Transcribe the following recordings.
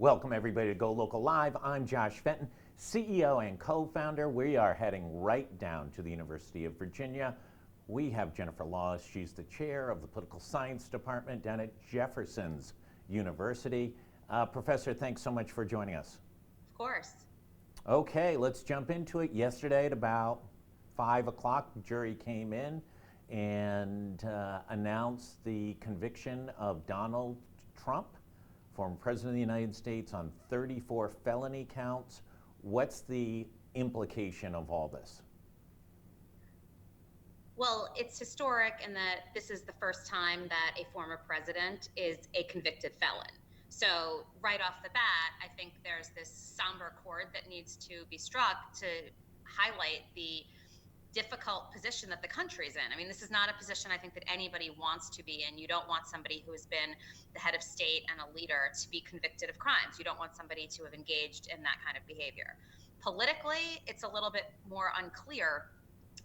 Welcome everybody to Go Local Live. I'm Josh Fenton, CEO and co-founder. We are heading right down to the University of Virginia. We have Jennifer Lawless. She's the chair of the political science department down at Jefferson's University. Professor, thanks so much for joining us. Of course. Okay, let's jump into it. Yesterday at about 5 o'clock, the jury came in and announced the conviction of Donald Trump, former president of the United States, on 34 felony counts. What's the implication of all this? Well, it's historic in that this is the first time that a former president is a convicted felon. So right off the bat, I think there's this somber chord that needs to be struck to highlight the difficult position that the country's in. I mean, this is not a position I think that anybody wants to be in. You don't want somebody who has been the head of state and a leader to be convicted of crimes. You don't want somebody to have engaged in that kind of behavior. Politically, it's a little bit more unclear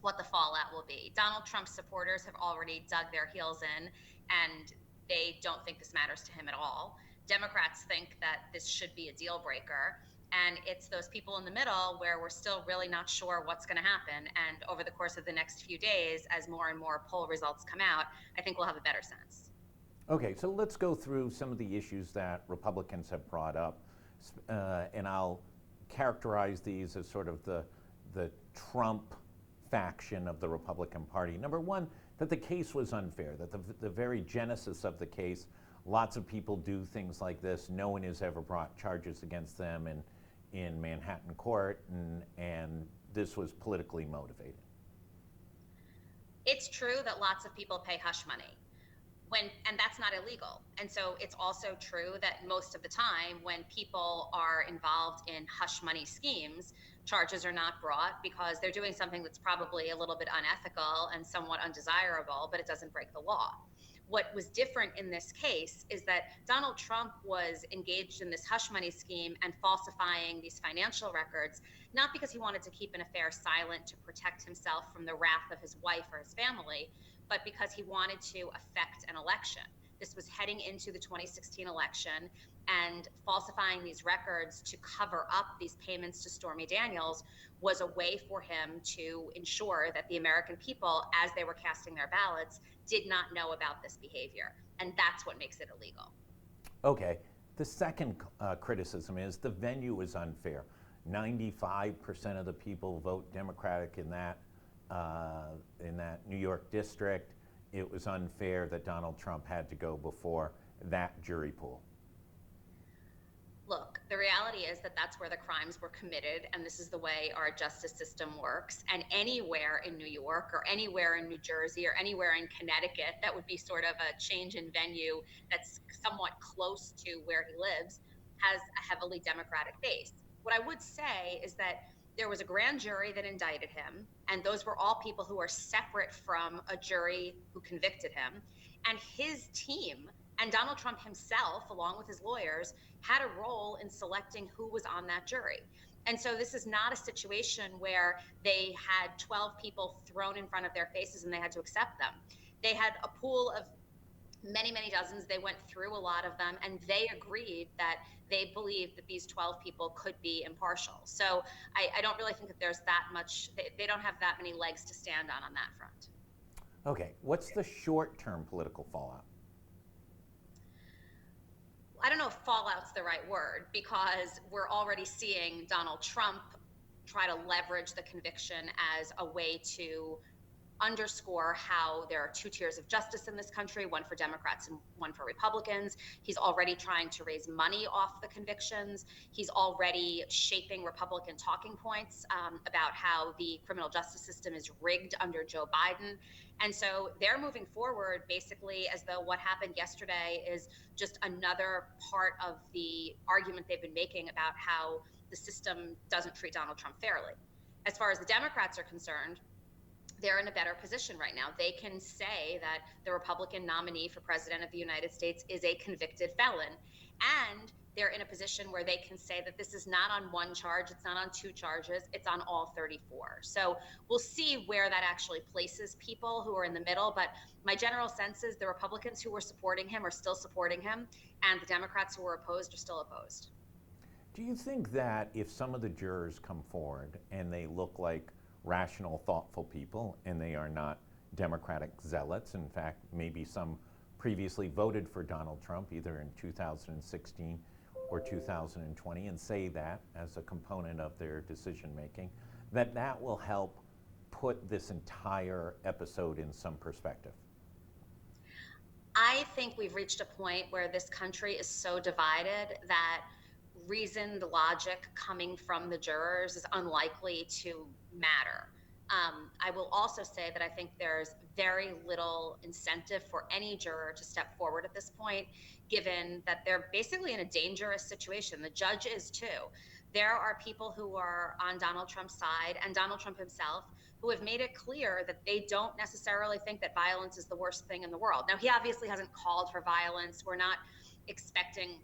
what the fallout will be. Donald Trump's supporters have already dug their heels in, and they don't think this matters to him at all. Democrats think that this should be a deal breaker. And it's those people in the middle where we're still really not sure what's going to happen. And over the course of the next few days, as more and more poll results come out, I think we'll have a better sense. Okay, so let's go through some of the issues that Republicans have brought up. And I'll characterize these as sort of the Trump faction of the Republican Party. Number one, that the case was unfair, that the very genesis of the case, lots of people do things like this. No one has ever brought charges against them in Manhattan court, and this was politically motivated. It's true that lots of people pay hush money, and that's not illegal. And so it's also true that most of the time when people are involved in hush money schemes, charges are not brought because they're doing something that's probably a little bit unethical and somewhat undesirable, but it doesn't break the law. What was different in this case is that Donald Trump was engaged in this hush money scheme and falsifying these financial records, not because he wanted to keep an affair silent to protect himself from the wrath of his wife or his family, but because he wanted to affect an election. This was heading into the 2016 election, and falsifying these records to cover up these payments to Stormy Daniels was a way for him to ensure that the American people, as they were casting their ballots, did not know about this behavior. And that's what makes it illegal. Okay. The second criticism is the venue was unfair. 95% of the people vote Democratic in that New York district. It was unfair that Donald Trump had to go before that jury pool. Look, the reality is that that's where the crimes were committed, and this is the way our justice system works. And anywhere in New York or anywhere in New Jersey or anywhere in Connecticut, that would be sort of a change in venue that's somewhat close to where he lives, has a heavily Democratic base. What I would say is that there was a grand jury that indicted him, and those were all people who are separate from a jury who convicted him. And his team and Donald Trump himself, along with his lawyers, had a role in selecting who was on that jury. And so this is not a situation where they had 12 people thrown in front of their faces and they had to accept them. They had a pool of many, many dozens. They went through a lot of them, and they agreed that they believed that these 12 people could be impartial. So I don't really think that there's that much, they don't have that many legs to stand on that front. Okay, what's the short-term political fallout? I don't know if fallout's the right word, because we're already seeing Donald Trump try to leverage the conviction as a way to underscore how there are two tiers of justice in this country, one for Democrats and one for Republicans. He's already trying to raise money off the convictions. He's already shaping Republican talking points about how the criminal justice system is rigged under Joe Biden. And so they're moving forward basically as though what happened yesterday is just another part of the argument they've been making about how the system doesn't treat Donald Trump fairly. As far as the Democrats are concerned, they're in a better position right now. They can say that the Republican nominee for president of the United States is a convicted felon. And they're in a position where they can say that this is not on one charge, it's not on two charges, it's on all 34. So we'll see where that actually places people who are in the middle. But my general sense is the Republicans who were supporting him are still supporting him, and the Democrats who were opposed are still opposed. Do you think that if some of the jurors come forward and they look like rational, thoughtful people, and they are not Democratic zealots, in fact, maybe some previously voted for Donald Trump either in 2016 or 2020, and say that as a component of their decision making, that will help put this entire episode in some perspective? I think we've reached a point where this country is so divided that reasoned logic coming from the jurors is unlikely to matter. I will also say that I think there's very little incentive for any juror to step forward at this point, given that they're basically in a dangerous situation. The judge is too. There are people who are on Donald Trump's side and Donald Trump himself who have made it clear that they don't necessarily think that violence is the worst thing in the world. Now, he obviously hasn't called for violence. We're not expecting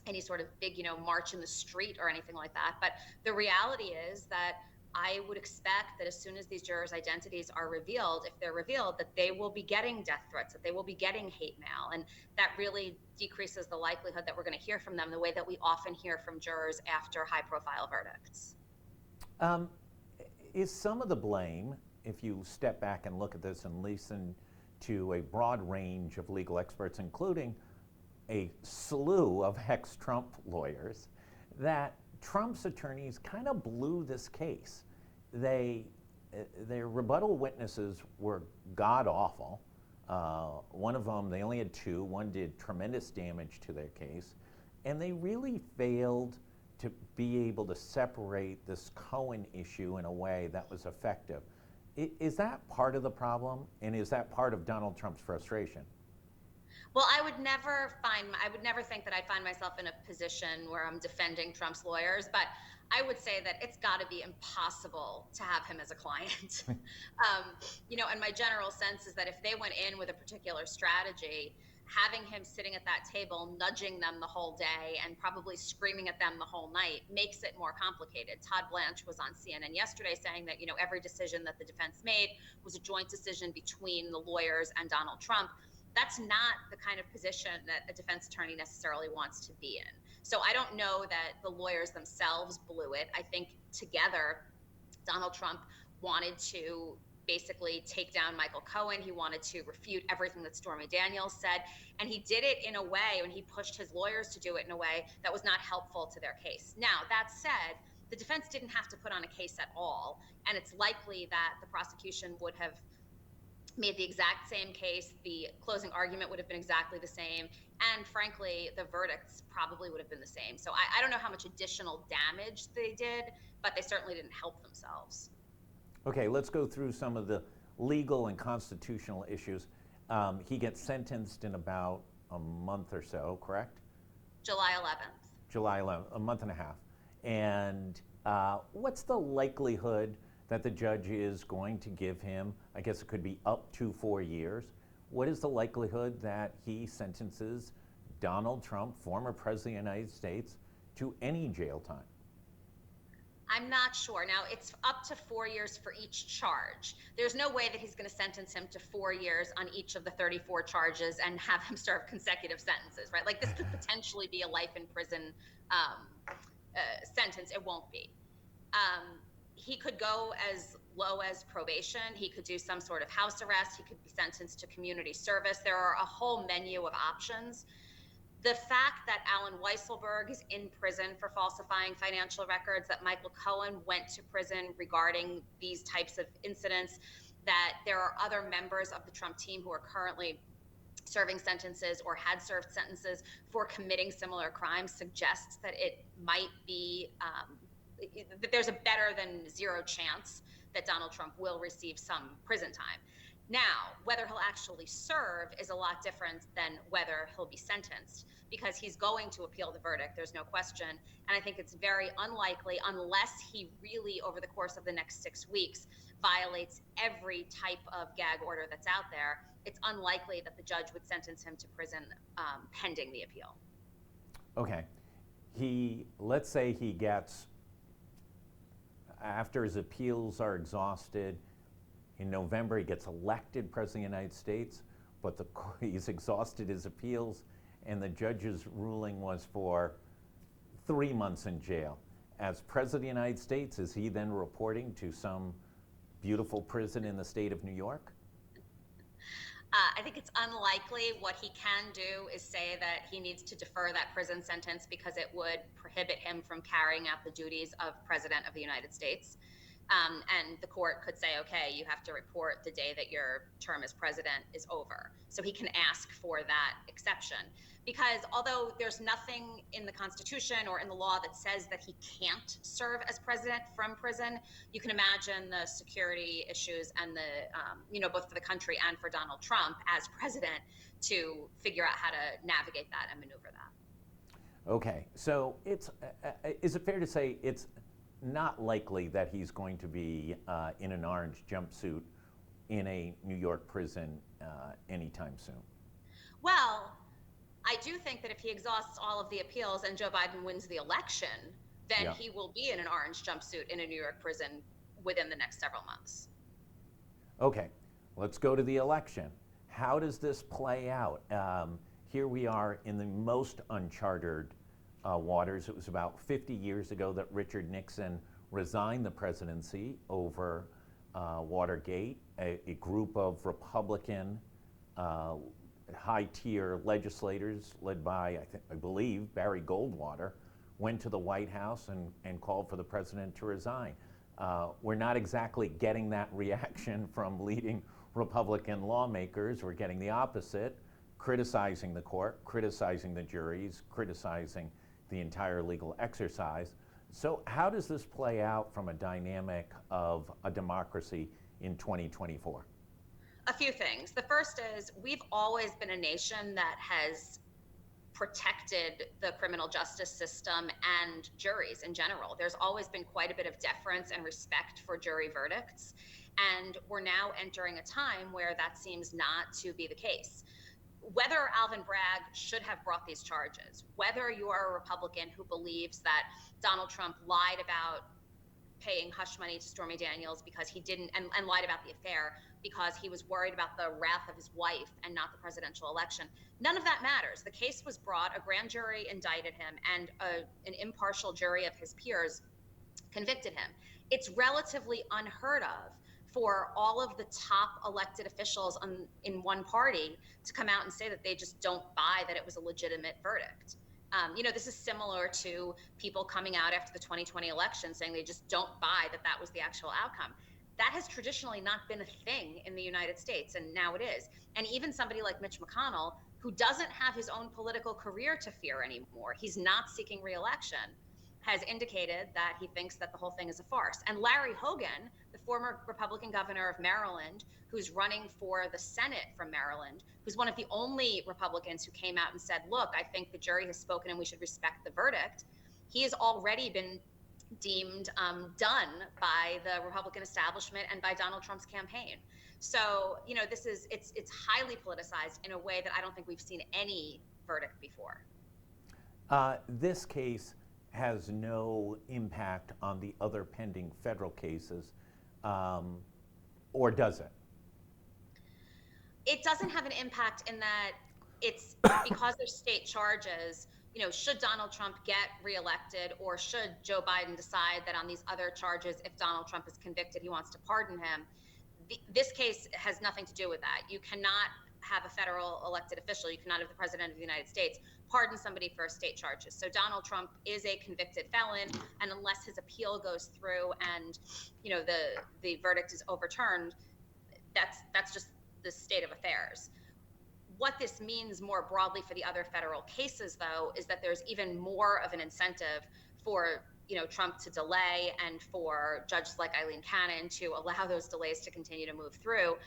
any sort of big, march in the street or anything like that. But the reality is that I would expect that as soon as these jurors' identities are revealed, if they're revealed, that they will be getting death threats, that they will be getting hate mail. And that really decreases the likelihood that we're going to hear from them the way that we often hear from jurors after high-profile verdicts. Is some of the blame, if you step back and look at this and listen to a broad range of legal experts, including a slew of ex-Trump lawyers, that Trump's attorneys kind of blew this case? Their rebuttal witnesses were god-awful. One of them, they only had two. One did tremendous damage to their case. And they really failed to be able to separate this Cohen issue in a way that was effective. Is that part of the problem? And is that part of Donald Trump's frustration? Well, I would never think that I'd find myself in a position where I'm defending Trump's lawyers, but I would say that it's got to be impossible to have him as a client. And my general sense is that if they went in with a particular strategy, having him sitting at that table, nudging them the whole day and probably screaming at them the whole night makes it more complicated. Todd Blanche was on CNN yesterday saying that, every decision that the defense made was a joint decision between the lawyers and Donald Trump. That's not the kind of position that a defense attorney necessarily wants to be in. So I don't know that the lawyers themselves blew it. I think together, Donald Trump wanted to basically take down Michael Cohen. He wanted to refute everything that Stormy Daniels said. And he did it in a way, and he pushed his lawyers to do it in a way that was not helpful to their case. Now, that said, the defense didn't have to put on a case at all. And it's likely that the prosecution would have made the exact same case, the closing argument would have been exactly the same, and frankly, the verdicts probably would have been the same. So I don't know how much additional damage they did, but they certainly didn't help themselves. Okay, let's go through some of the legal and constitutional issues. He gets sentenced in about a month or so, correct? July 11th. July 11th, a month and a half. And what's the likelihood that the judge is going to give him, I guess it could be up to 4 years? What is the likelihood that he sentences Donald Trump, former president of the United States, to any jail time? I'm not sure. Now, it's up to 4 years for each charge. There's no way that he's going to sentence him to 4 years on each of the 34 charges and have him serve consecutive sentences, right? Like, this could potentially be a life in prison sentence. It won't be. He could go as low as probation. He could do some sort of house arrest. He could be sentenced to community service. There are a whole menu of options. The fact that Alan Weisselberg is in prison for falsifying financial records, that Michael Cohen went to prison regarding these types of incidents, that there are other members of the Trump team who are currently serving sentences or had served sentences for committing similar crimes suggests that it might be that there's a better than zero chance that Donald Trump will receive some prison time. Now, whether he'll actually serve is a lot different than whether he'll be sentenced, because he's going to appeal the verdict, there's no question. And I think it's very unlikely, unless he really, over the course of the next 6 weeks, violates every type of gag order that's out there, it's unlikely that the judge would sentence him to prison pending the appeal. Okay. Let's say he gets, after his appeals are exhausted, in November he gets elected president of the United States, but he's exhausted his appeals, and the judge's ruling was for 3 months in jail. As President of the United States, is he then reporting to some beautiful prison in the state of New York? I think it's unlikely. What he can do is say that he needs to defer that prison sentence because it would prohibit him from carrying out the duties of President of the United States. And the court could say, okay, you have to report the day that your term as president is over. So he can ask for that exception. Because although there's nothing in the Constitution or in the law that says that he can't serve as president from prison, you can imagine the security issues and both for the country and for Donald Trump as president to figure out how to navigate that and maneuver that. Okay, so is it fair to say it's not likely that he's going to be in an orange jumpsuit in a New York prison anytime soon? Well, I do think that if he exhausts all of the appeals and Joe Biden wins the election, then he will be in an orange jumpsuit in a New York prison within the next several months. Okay, let's go to the election. How does this play out? Here we are in the most uncharted waters. It was about 50 years ago that Richard Nixon resigned the presidency over Watergate. A group of Republican high-tier legislators led by, I believe, Barry Goldwater, went to the White House and called for the president to resign. We're not exactly getting that reaction from leading Republican lawmakers. We're getting the opposite, criticizing the court, criticizing the juries, criticizing the entire legal exercise. So how does this play out from a dynamic of a democracy in 2024? A few things. The first is we've always been a nation that has protected the criminal justice system and juries in general. There's always been quite a bit of deference and respect for jury verdicts. And we're now entering a time where that seems not to be the case. Whether Alvin Bragg should have brought these charges, whether you are a Republican who believes that Donald Trump lied about paying hush money to Stormy Daniels because he didn't, and lied about the affair because he was worried about the wrath of his wife and not the presidential election. None of that matters. The case was brought, a grand jury indicted him, and an impartial jury of his peers convicted him. It's relatively unheard of for all of the top elected officials in one party to come out and say that they just don't buy that it was a legitimate verdict. This is similar to people coming out after the 2020 election saying they just don't buy that that was the actual outcome. That has traditionally not been a thing in the United States, and now it is. And even somebody like Mitch McConnell, who doesn't have his own political career to fear anymore, he's not seeking re-election, has indicated that he thinks that the whole thing is a farce. And Larry Hogan, the former Republican governor of Maryland, who's running for the Senate from Maryland, who's one of the only Republicans who came out and said, look, I think the jury has spoken and we should respect the verdict, he has already been deemed done by the Republican establishment and by Donald Trump's campaign. So, it's highly politicized in a way that I don't think we've seen any verdict before. This case has no impact on the other pending federal cases, or does it? It doesn't have an impact in that it's because there's state charges. Should Donald Trump get reelected, or should Joe Biden decide that on these other charges, if Donald Trump is convicted, he wants to pardon him? This case has nothing to do with that. You cannot have a federal elected official, you cannot have the president of the United States pardon somebody for state charges. So Donald Trump is a convicted felon, and unless his appeal goes through and the verdict is overturned, that's just the state of affairs. What this means more broadly for the other federal cases, though, is that there's even more of an incentive for Trump to delay and for judges like Eileen Cannon to allow those delays to continue to move through,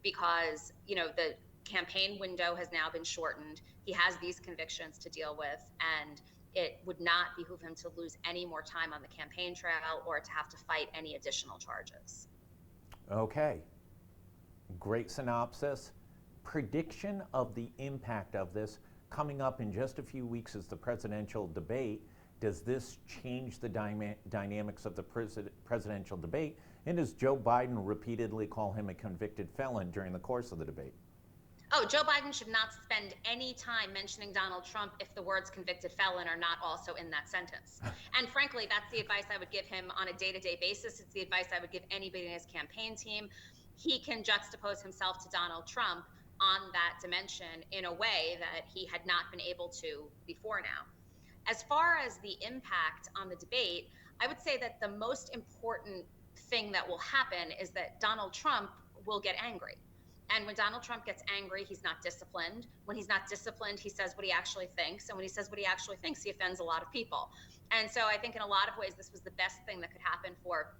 because the campaign window has now been shortened. He has these convictions to deal with, and it would not behoove him to lose any more time on the campaign trail or to have to fight any additional charges. Okay, great synopsis. Prediction of the impact of this coming up in just a few weeks is the presidential debate. Does this change the dynamics of the presidential debate? And does Joe Biden repeatedly call him a convicted felon during the course of the debate? Oh, Joe Biden should not spend any time mentioning Donald Trump if the words convicted felon are not also in that sentence. And frankly, that's the advice I would give him on a day-to-day basis. It's the advice I would give anybody in his campaign team. He can juxtapose himself to Donald Trump on that dimension in a way that he had not been able to before now. As far as the impact on the debate, I would say that the most important thing that will happen is that Donald Trump will get angry. And when Donald Trump gets angry, he's not disciplined. When he's not disciplined, he says what he actually thinks. And when he says what he actually thinks, he offends a lot of people. And so I think in a lot of ways, this was the best thing that could happen for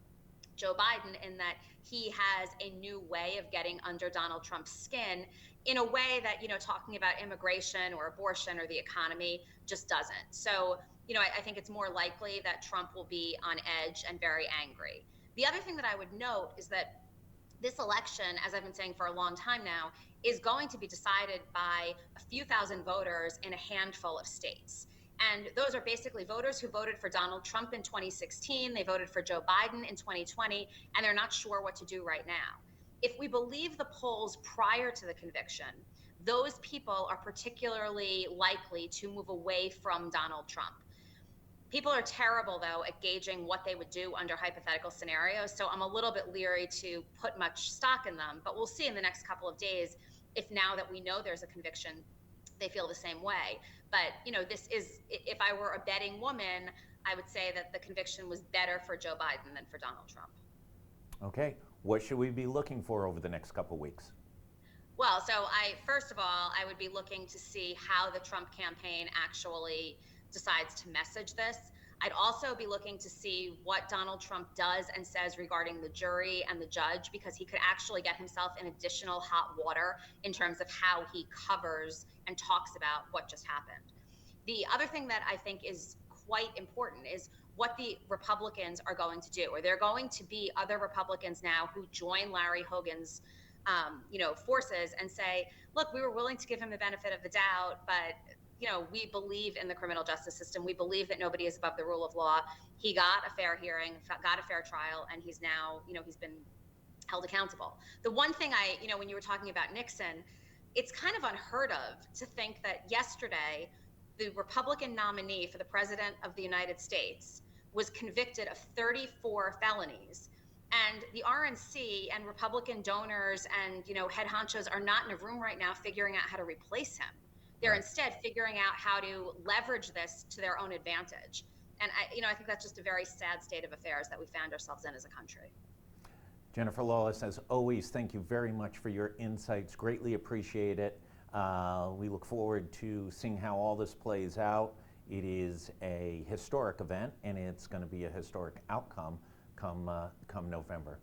Joe Biden, in that he has a new way of getting under Donald Trump's skin in a way that, talking about immigration or abortion or the economy just doesn't. So, I think it's more likely that Trump will be on edge and very angry. The other thing that I would note is that this election, as I've been saying for a long time now, is going to be decided by a few thousand voters in a handful of states. And those are basically voters who voted for Donald Trump in 2016, they voted for Joe Biden in 2020, and they're not sure what to do right now. If we believe the polls prior to the conviction, those people are particularly likely to move away from Donald Trump. People are terrible, though, at gauging what they would do under hypothetical scenarios, so I'm a little bit leery to put much stock in them, but we'll see in the next couple of days if, now that we know there's a conviction, they feel the same way. But, this is, if I were a betting woman, I would say that the conviction was better for Joe Biden than for Donald Trump. Okay, what should we be looking for over the next couple weeks? Well, so first of all, I would be looking to see how the Trump campaign actually decides to message this. I'd also be looking to see what Donald Trump does and says regarding the jury and the judge, because he could actually get himself in additional hot water in terms of how he covers and talks about what just happened. The other thing that I think is quite important is what the Republicans are going to do. Are there going to be other Republicans now who join Larry Hogan's forces and say, look, we were willing to give him the benefit of the doubt, but we believe in the criminal justice system. We believe that nobody is above the rule of law. He got a fair hearing, got a fair trial, and he's now, he's been held accountable. The one thing when you were talking about Nixon, it's kind of unheard of to think that yesterday, the Republican nominee for the president of the United States was convicted of 34 felonies. And the RNC and Republican donors and, head honchos are not in a room right now figuring out how to replace him. They're instead figuring out how to leverage this to their own advantage. And I think that's just a very sad state of affairs that we found ourselves in as a country. Jennifer Lawless, as always, thank you very much for your insights. Greatly appreciate it. We look forward to seeing how all this plays out. It is a historic event, and it's going to be a historic outcome come November.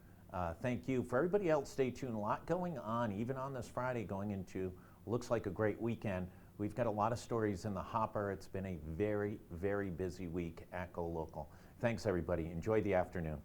Thank you. For everybody else, stay tuned. A lot going on, even on this Friday, going into looks like a great weekend. We've got a lot of stories in the hopper. It's been a very, very busy week at GoLocal. Thanks, everybody. Enjoy the afternoon.